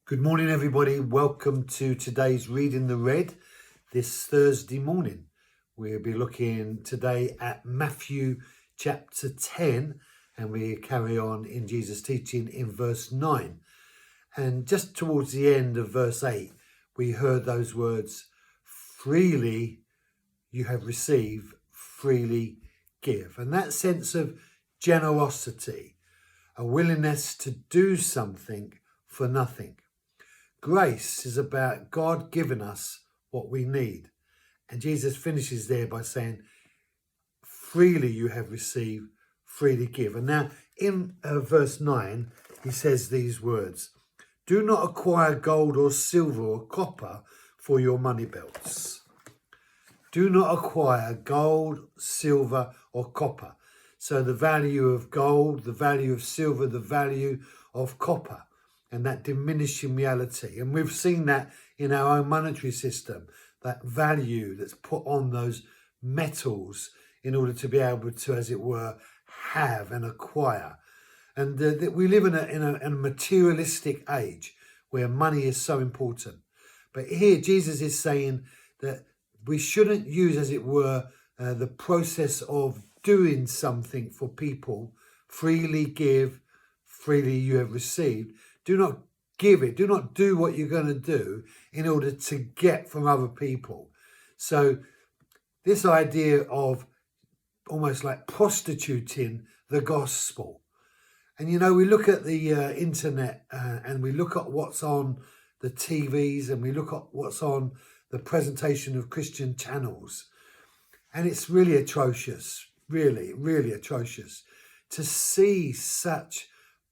Good morning, everybody. Welcome to today's Reading the Red this Thursday morning. We'll be looking today at Matthew chapter 10, and we carry on in Jesus' teaching in verse 9. And just towards the end of verse 8, we heard those words, freely you have received, freely give. And that sense of generosity, a willingness to do something for nothing. Grace is about God giving us what we need. And Jesus finishes there by saying, freely you have received, freely give. And now in verse 9, he says these words, do not acquire gold or silver or copper for your money belts. Do not acquire gold, silver or copper. So the value of gold, the value of silver, the value of copper. And that diminishing reality. And we've seen that in our own monetary system, that value that's put on those metals in order to be able to, as it were, have and acquire. And we live in a materialistic age where money is so important. But here Jesus is saying that we shouldn't use, as it were, the process of doing something for people. Freely give, freely you have received. Do not give it. Do not do what you're going to do in order to get from other people. So this idea of almost like prostituting the gospel. And, you know, we look at the internet and we look at what's on the TVs and we look at what's on the presentation of Christian channels. And it's really atrocious, really, really atrocious to see such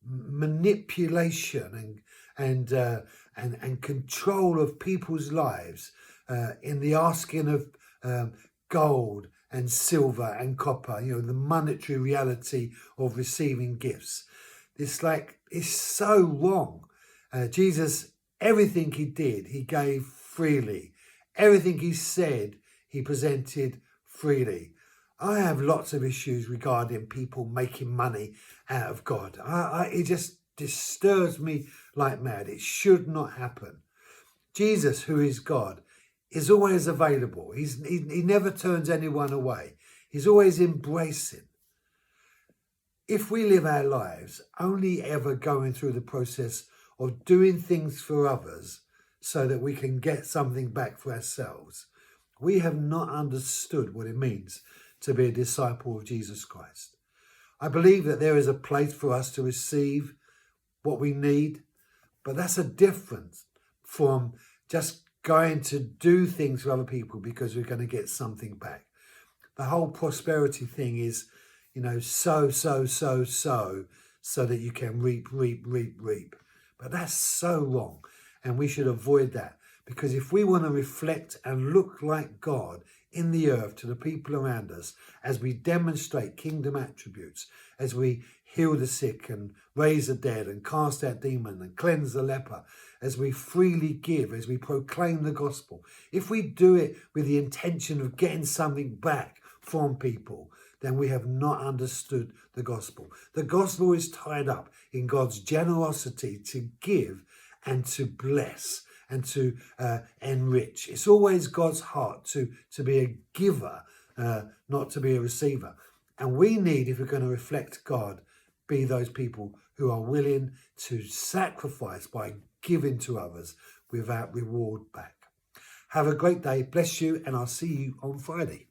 manipulation and control of people's lives in the asking of gold and silver and copper, you know, the monetary reality of receiving gifts. It's so wrong. Jesus, everything he did, he gave freely. Everything he said, he presented freely. I have lots of issues regarding people making money out of God. It just disturbs me like mad. It should not happen. Jesus, who is God, is always available. He never turns anyone away. He's always embracing. If we live our lives only ever going through the process of doing things for others so that we can get something back for ourselves, we have not understood what it means to be a disciple of Jesus Christ. I believe that there is a place for us to receive what we need, but that's a difference from just going to do things for other people because we're going to get something back. The whole prosperity thing is, you know, so that you can reap. But that's so wrong, and we should avoid that. Because if we want to reflect and look like God in the earth to the people around us, as we demonstrate kingdom attributes, as we heal the sick and raise the dead and cast out demons and cleanse the leper, as we freely give, as we proclaim the gospel, if we do it with the intention of getting something back from people, then we have not understood the gospel. The gospel is tied up in God's generosity to give and to bless and to enrich. It's always God's heart to be a giver, not to be a receiver. And we need, if we're going to reflect God, be those people who are willing to sacrifice by giving to others without reward back. Have a great day. Bless you, and I'll see you on Friday.